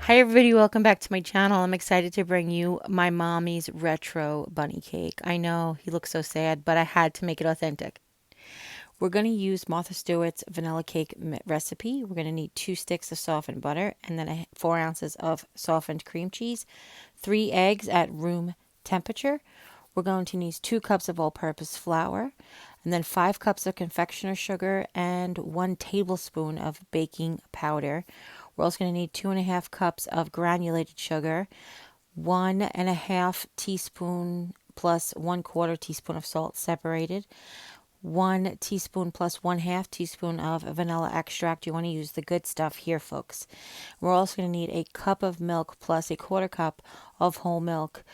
Hi everybody, welcome back to my channel. I'm excited to bring you my mommy's retro bunny cake. I know he looks so sad, but I had to make it authentic. We're going to use Martha Stewart's vanilla cake recipe. We're going to need 2 sticks of softened butter and then 4 ounces of softened cream cheese, 3 eggs at room temperature. We're going to need 2 cups of all-purpose flour and then 5 cups of confectioner sugar and 1 tablespoon of baking powder. We're also going to need 2.5 cups of granulated sugar, 1.5 teaspoon plus 1/4 teaspoon of salt separated, 1 teaspoon plus 1/2 teaspoon of vanilla extract. You want to use the good stuff here, folks. We're also going to need a cup of milk plus a 1/4 cup of whole milk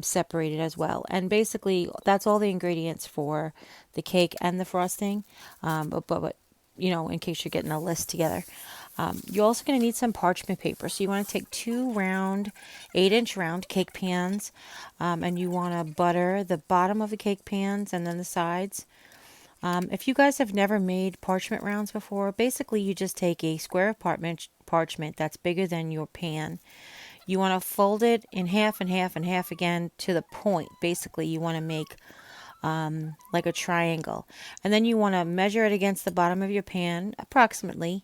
separated as well. And basically, that's all the ingredients for the cake and the frosting. But you know, in case you're getting a list together. You're also going to need some parchment paper. So you want to take 2 round, 8-inch round cake pans, and you want to butter the bottom of the cake pans and then the sides. If you guys have never made parchment rounds before, basically you just take a square of parchment that's bigger than your pan. You want to fold it in half and half and half again to the point. Basically, you want to make like a triangle. And then you want to measure it against the bottom of your pan, approximately,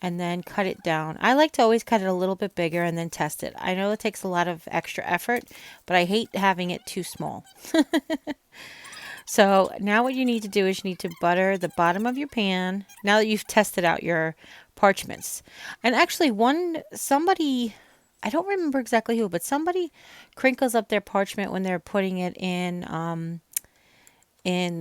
and then cut it down. I like to always cut it a little bit bigger and then test it. I know it takes a lot of extra effort, but I hate having it too small. So now what you need to do is you need to butter the bottom of your pan now that you've tested out your parchments. And actually somebody, I don't remember exactly who, but somebody crinkles up their parchment when they're putting it in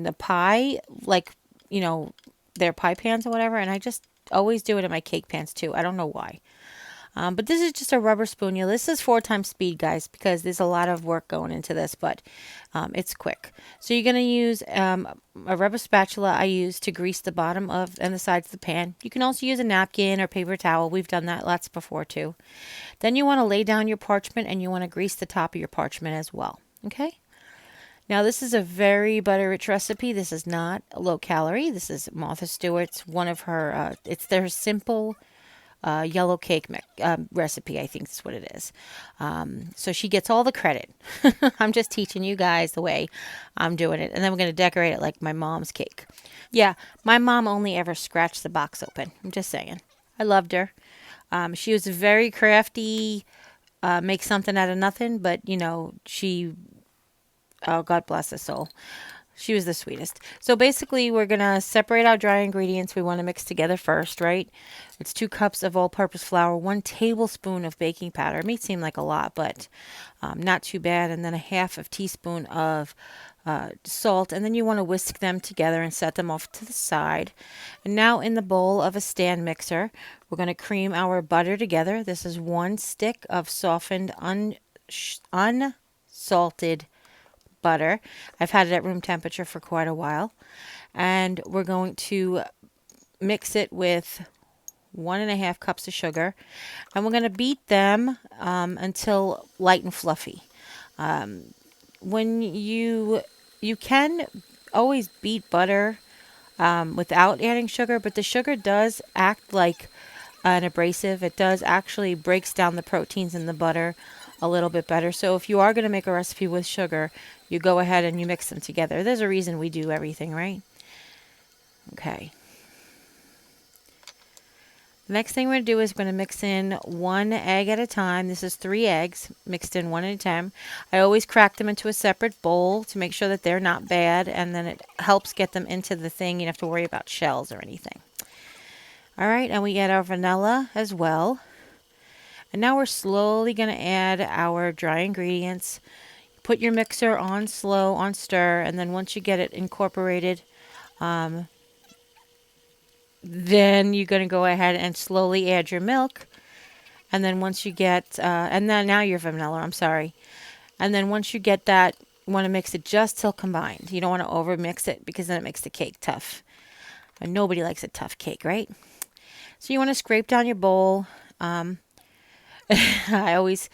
the pie, like, you know, their pie pans or whatever. And I just always do it in my cake pans too. I don't know why. But this is just a rubber spoon. This is 4 times speed, guys, because there's a lot of work going into this, but it's quick. So you're going to use a rubber spatula I use to grease the bottom of and the sides of the pan. You can also use a napkin or paper towel. We've done that lots before too. Then you want to lay down your parchment and you want to grease the top of your parchment as well. Okay? Now, this is a very butter-rich recipe. This is not low calorie. This is Martha Stewart's, one of her, it's their simple yellow cake recipe, I think is what it is. So she gets all the credit. I'm just teaching you guys the way I'm doing it. And then we're going to decorate it like my mom's cake. Yeah, my mom only ever scratched the box open. I'm just saying. I loved her. She was very crafty, make something out of nothing, but, you know, oh, God bless her soul. She was the sweetest. So basically, we're going to separate our dry ingredients we want to mix together first, right? It's 2 cups of all-purpose flour, 1 tablespoon of baking powder. It may seem like a lot, but not too bad. And then a 1/2 teaspoon of salt. And then you want to whisk them together and set them off to the side. And now in the bowl of a stand mixer, we're going to cream our butter together. This is 1 stick of softened, unsalted butter. I've had it at room temperature for quite a while. And we're going to mix it with 1.5 cups of sugar. And we're going to beat them until light and fluffy. When you can always beat butter without adding sugar, but the sugar does act like an abrasive. It does actually breaks down the proteins in the butter a little bit better. So if you are going to make a recipe with sugar, you go ahead and you mix them together. There's a reason we do everything, right? Okay. The next thing we're going to do is we're going to mix in 1 egg at a time. This is 3 eggs mixed in 1 at a time. I always crack them into a separate bowl to make sure that they're not bad, and then it helps get them into the thing. You don't have to worry about shells or anything. All right, and we add our vanilla as well. And now we're slowly going to add our dry ingredients. Put your mixer on slow, on stir, and then once you get it incorporated, then you're going to go ahead and slowly add your milk. And then once you get, and then now your vanilla, I'm sorry. And then once you get that, you want to mix it just till combined. You don't want to over mix it because then it makes the cake tough. And nobody likes a tough cake, right? So you want to scrape down your bowl. I always,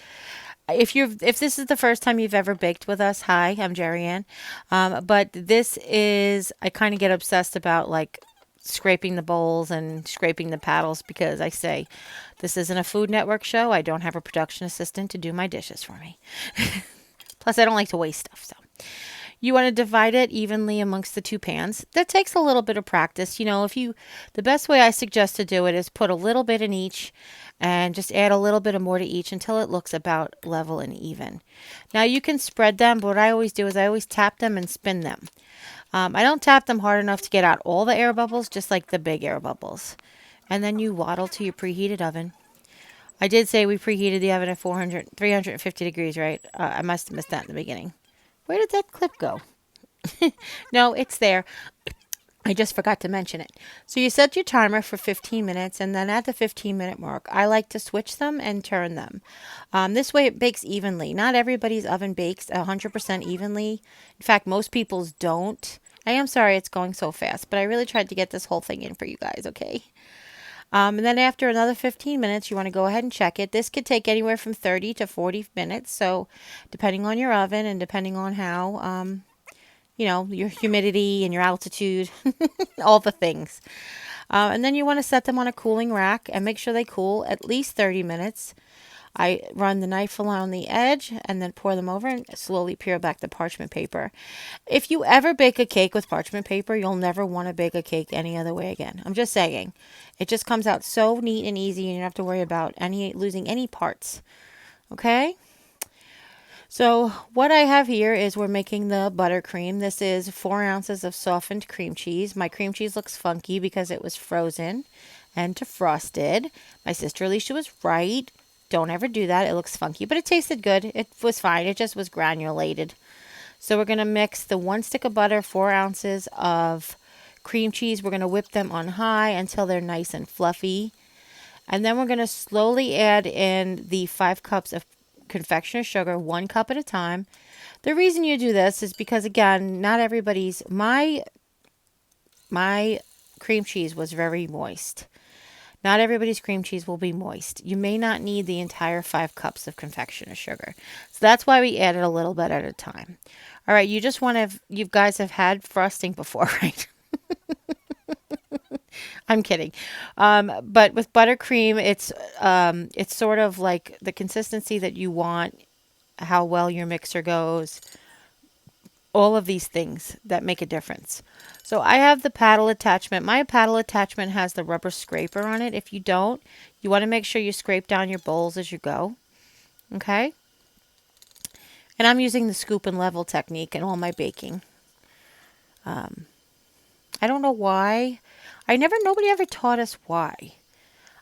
if this is the first time you've ever baked with us, hi, I'm Jeri-Ann. But this is, I kind of get obsessed about like scraping the bowls and scraping the paddles because I say this isn't a Food Network show. I don't have a production assistant to do my dishes for me. Plus, I don't like to waste stuff. So you want to divide it evenly amongst the two pans. That takes a little bit of practice. The best way I suggest to do it is put a little bit in each and just add a little bit of more to each until it looks about level and even. Now you can spread them, but what I always do is I always tap them and spin them. I don't tap them hard enough to get out all the air bubbles, just like the big air bubbles. And then you waddle to your preheated oven. I did say we preheated the oven at 350 degrees, right? I must have missed that in the beginning. Where did that clip go? No, it's there. I just forgot to mention it. So you set your timer for 15 minutes, and then at the 15-minute mark, I like to switch them and turn them. This way it bakes evenly. Not everybody's oven bakes 100% evenly. In fact, most people's don't. I am sorry it's going so fast, but I really tried to get this whole thing in for you guys, okay? And then after another 15 minutes, you want to go ahead and check it. This could take anywhere from 30 to 40 minutes. So depending on your oven and depending on how, your humidity and your altitude, all the things. And then you want to set them on a cooling rack and make sure they cool at least 30 minutes. I run the knife along the edge and then pour them over and slowly peel back the parchment paper. If you ever bake a cake with parchment paper, you'll never want to bake a cake any other way again. I'm just saying. It just comes out so neat and easy and you don't have to worry about losing any parts. Okay? So what I have here is we're making the buttercream. This is 4 ounces of softened cream cheese. My cream cheese looks funky because it was frozen and defrosted. My sister Alicia was right. Don't ever do that. It looks funky, but it tasted good. It was fine. It just was granulated. So we're going to mix the 1 stick of butter, 4 ounces of cream cheese. We're going to whip them on high until they're nice and fluffy. And then we're going to slowly add in the 5 cups of confectioner sugar, 1 cup at a time. The reason you do this is because, again, not everybody's... My cream cheese was very moist. Not everybody's cream cheese will be moist. You may not need the entire 5 cups of confectioner sugar. So that's why we added a little bit at a time. All right, you guys have had frosting before, right? I'm kidding. But with buttercream, it's sort of like the consistency that you want, how well your mixer goes, all of these things that make a difference. So I have the paddle attachment. My paddle attachment has the rubber scraper on it. If you don't, you want to make sure you scrape down your bowls as you go. Okay? And I'm using the scoop and level technique in all my baking. I don't know why. Nobody ever taught us why.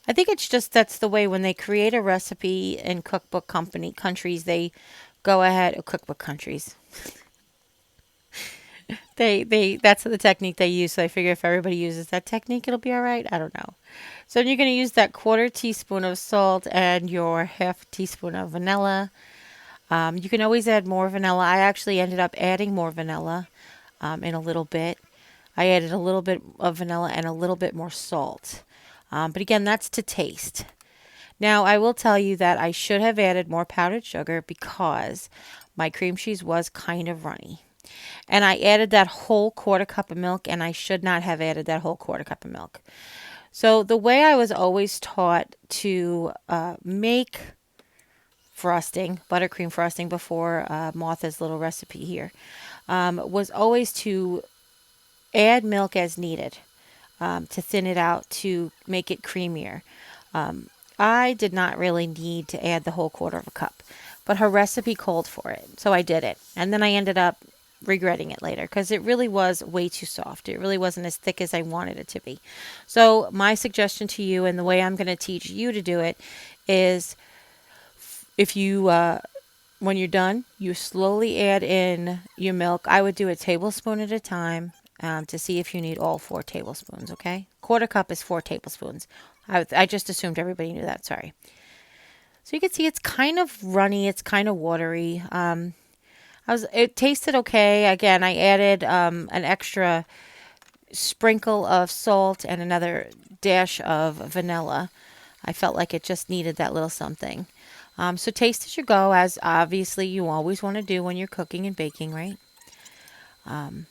I think it's just that's the way when they create a recipe in cookbook countries, they go ahead, cookbook countries. That's the technique they use. So I figure if everybody uses that technique, it'll be all right. I don't know. So you're going to use that 1/4 teaspoon of salt and your 1/2 teaspoon of vanilla. You can always add more vanilla. I actually ended up adding more vanilla in a little bit. I added a little bit of vanilla and a little bit more salt. But again, that's to taste. Now, I will tell you that I should have added more powdered sugar because my cream cheese was kind of runny. And I added that whole 1/4 cup of milk, and I should not have added that whole 1/4 cup of milk. So the way I was always taught to make frosting, buttercream frosting before Martha's little recipe here, was always to add milk as needed to thin it out to make it creamier. I did not really need to add the whole 1/4 cup, but her recipe called for it, so I did it. And then I ended up regretting it later because it really was way too soft. It really wasn't as thick as I wanted it to be. So my suggestion to you, and the way I'm going to teach you to do it, is if you when you're done, you slowly add in your milk. I would do a tablespoon at a time to see if you need all 4 tablespoons, okay? 1/4 cup is 4 tablespoons. I just assumed everybody knew that, sorry. So you can see it's kind of runny, it's kind of watery. It tasted okay. Again, I added an extra sprinkle of salt and another dash of vanilla. I felt like it just needed that little something. So taste as you go, as obviously you always want to do when you're cooking and baking, right? And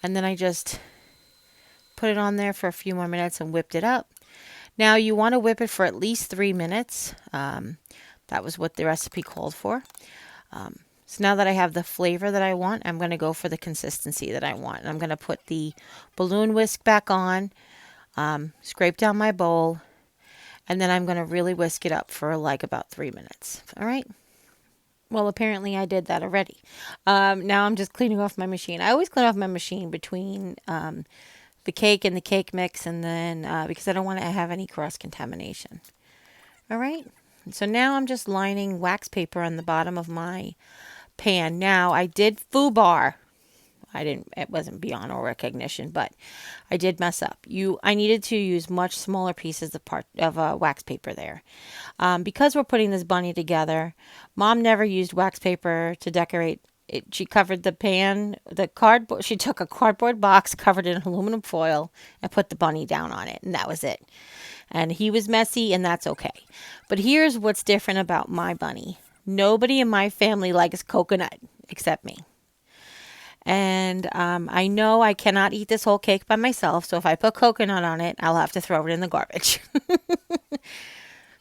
then I just put it on there for a few more minutes and whipped it up. Now you want to whip it for at least 3 minutes. That was what the recipe called for. So now that I have the flavor that I want, I'm going to go for the consistency that I want. And I'm going to put the balloon whisk back on, scrape down my bowl, and then I'm going to really whisk it up for like about 3 minutes. All right. Well, apparently I did that already. Now I'm just cleaning off my machine. I always clean off my machine between the cake and the cake mix, and then because I don't want to have any cross contamination. All right. So now I'm just lining wax paper on the bottom of my pan. Now I did foobar. It wasn't beyond all recognition, but I did mess up. I needed to use much smaller pieces of wax paper there. Because we're putting this bunny together, Mom never used wax paper to decorate it. She covered the pan, the cardboard. She took a cardboard box, covered it in aluminum foil, and put the bunny down on it, and that was it. And he was messy, and that's okay. But here's what's different about my bunny. Nobody in my family likes coconut except me. And I know I cannot eat this whole cake by myself, so if I put coconut on it, I'll have to throw it in the garbage.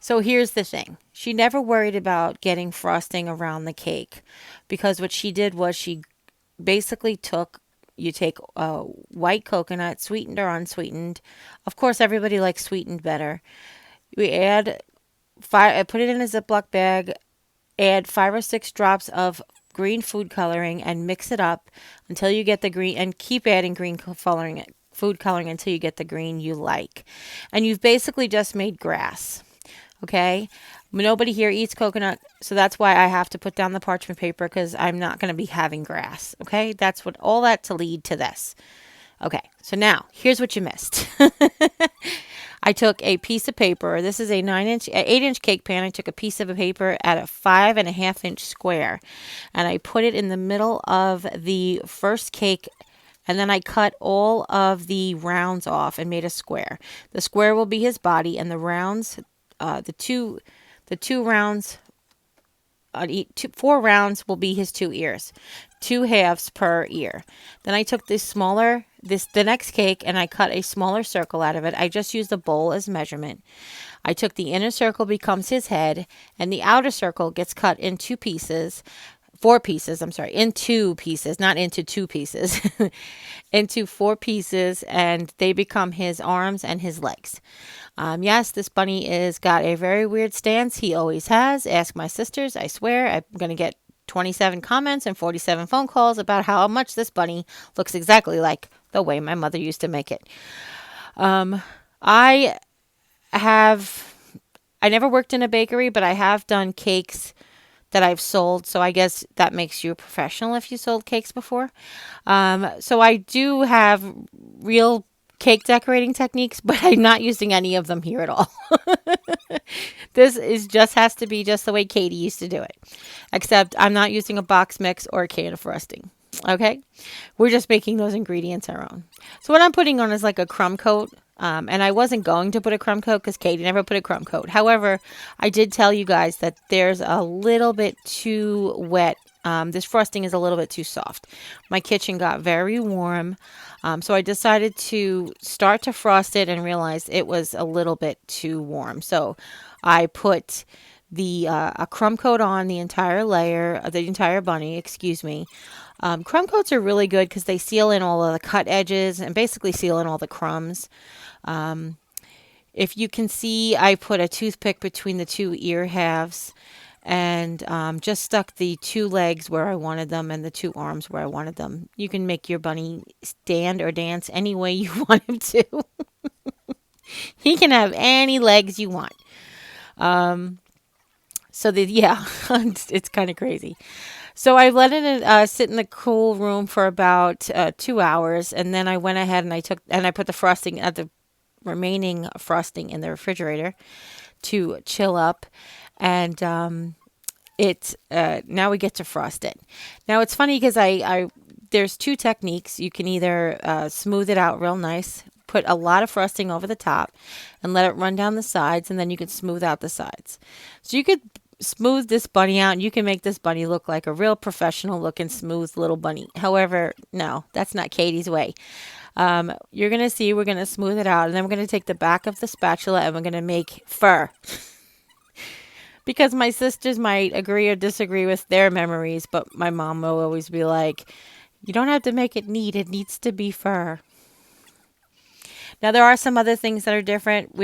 So here's the thing. She never worried about getting frosting around the cake, because what she did was she basically you take white coconut, sweetened or unsweetened. Of course, everybody likes sweetened better. We put it in a Ziploc bag, add 5 or 6 drops of green food coloring and mix it up until you get the green, and keep adding food coloring until you get the green you like. And you've basically just made grass. Okay? Nobody here eats coconut, so that's why I have to put down the parchment paper, because I'm not going to be having grass. Okay? That's all that to lead to this. Okay, so now here's what you missed. I took a piece of paper. This is a 8-inch cake pan. I took a piece of paper at a 5.5-inch square, and I put it in the middle of the first cake, and then I cut all of the rounds off and made a square. The square will be his body, and the rounds, the two rounds, 4 rounds will be his 2 ears. 2 halves per ear. Then I took the next cake, and I cut a smaller circle out of it. I just used the bowl as measurement. I took the inner circle, becomes his head, and the outer circle gets cut in 2 pieces. 4 pieces, in 2 pieces, not into 2 pieces, into 4 pieces, and they become his arms and his legs. Yes, this bunny is got a very weird stance. He always has. Ask my sisters. I swear I'm going to get 27 comments and 47 phone calls about how much this bunny looks exactly like the way my mother used to make it. I never worked in a bakery, but I have done cakes that I've sold, so I guess that makes you a professional if you sold cakes before. So I do have real cake decorating techniques, but I'm not using any of them here at all. This has to be just the way Katie used to do it, except I'm not using a box mix or a can of frosting. Okay, we're just making those ingredients our own. So what I'm putting on is like a crumb coat. And I wasn't going to put a crumb coat because Katie never put a crumb coat. However, I did tell you guys that there's a little bit too wet. This frosting is a little bit too soft. My kitchen got very warm. So I decided to start to frost it and realized it was a little bit too warm. So I put a crumb coat on the entire layer, the entire bunny, excuse me. Crumb coats are really good because they seal in all of the cut edges and basically seal in all the crumbs. If you can see, I put a toothpick between the 2 ear halves and just stuck the 2 legs where I wanted them and the 2 arms where I wanted them. You can make your bunny stand or dance any way you want him to. He can have any legs you want. It's kind of crazy. So I let it sit in the cool room for about 2 hours, and then I went ahead and I put the remaining frosting in the refrigerator to chill up, and now we get to frost it. Now it's funny because there's 2 techniques. You can either smooth it out real nice, put a lot of frosting over the top, and let it run down the sides, and then you can smooth out the sides. So you could smooth this bunny out and you can make this bunny look like a real professional looking smooth little bunny. However, no, that's not Katie's way. You're going to see we're going to smooth it out and then we're going to take the back of the spatula and we're going to make fur. Because my sisters might agree or disagree with their memories, but my mom will always be like, you don't have to make it neat, it needs to be fur. Now there are some other things that are different.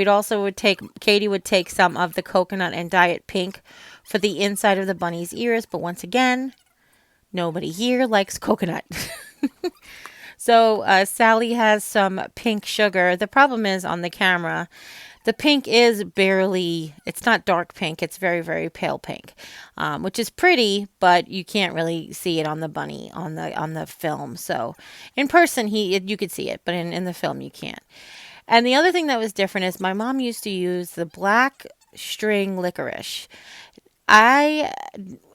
Katie would take some of the coconut and dye it pink for the inside of the bunny's ears, but once again, nobody here likes coconut. So Sally has some pink sugar. The problem is on the camera, the pink is it's not dark pink. It's very, very pale pink, which is pretty, but you can't really see it on the bunny on the film. So in person, you could see it, but in the film, you can't. And the other thing that was different is my mom used to use the black string licorice. I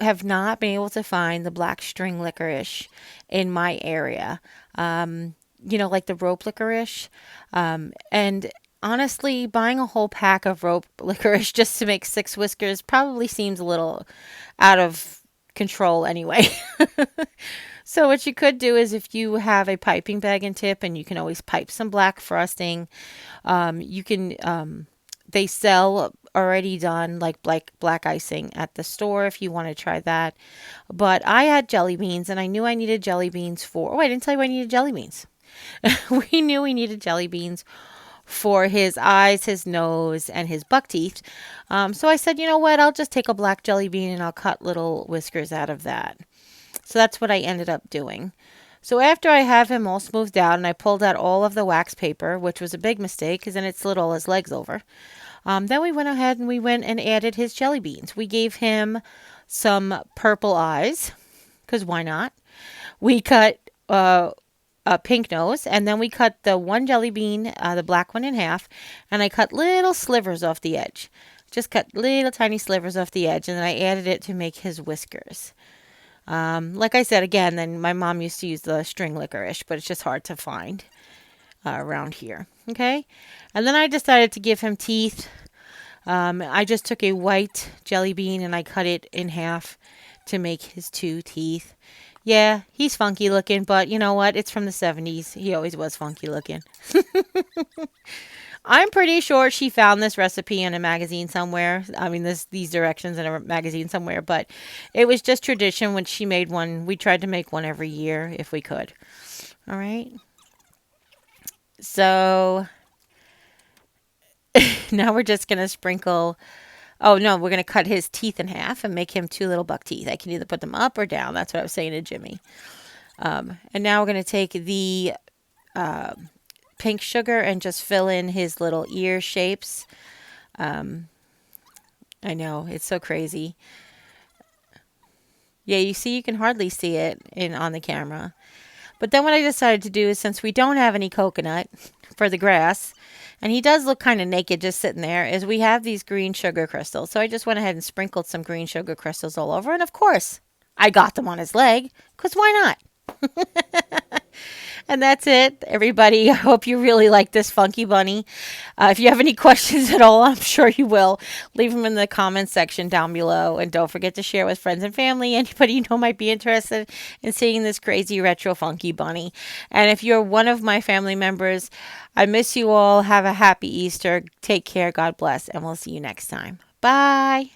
have not been able to find the black string licorice in my area. Like the rope licorice. And honestly, buying a whole pack of rope licorice just to make 6 whiskers probably seems a little out of control anyway. So what you could do is if you have a piping bag and tip, and you can always pipe some black frosting, you can, they sell already done like black icing at the store if you want to try that. But I had jelly beans and I knew I needed jelly beans I didn't tell you I needed jelly beans. We knew we needed jelly beans for his eyes, his nose, and his buck teeth. So I said, you know what? I'll just take a black jelly bean and I'll cut little whiskers out of that. So that's what I ended up doing. So after I have him all smoothed out and I pulled out all of the wax paper, which was a big mistake because then it slid all his legs over. Then we went ahead and we went and added his jelly beans. We gave him some purple eyes because why not? We cut a pink nose, and then we cut the one jelly bean, the black one, in half, and I cut little slivers off the edge. Just cut little tiny slivers off the edge, and then I added it to make his whiskers. Like I said, again, then my mom used to use the string licorice, but it's just hard to find around here. Okay? And then I decided to give him teeth. I just took a white jelly bean and I cut it in half to make his 2 teeth. Yeah, he's funky looking, but you know what? It's from the 70s. He always was funky looking. I'm pretty sure she found this recipe in a magazine somewhere. I mean, these directions in a magazine somewhere, but it was just tradition when she made one. We tried to make one every year if we could. All right. So now we're just going to sprinkle. Oh, no, we're going to cut his teeth in half and make him 2 little buck teeth. I can either put them up or down. That's what I was saying to Jimmy. And now we're going to take the pink sugar and just fill in his little ear shapes. I know, it's so crazy. Yeah, you can hardly see it on the camera. But then what I decided to do is, since we don't have any coconut for the grass, and he does look kind of naked just sitting there, is we have these green sugar crystals. So I just went ahead and sprinkled some green sugar crystals all over. And of course, I got them on his leg, because why not? And that's it, everybody. I hope you really like this funky bunny. If you have any questions at all, I'm sure you will. Leave them in the comments section down below. And don't forget to share with friends and family. Anybody you know might be interested in seeing this crazy retro funky bunny. And if you're one of my family members, I miss you all. Have a happy Easter. Take care. God bless. And we'll see you next time. Bye.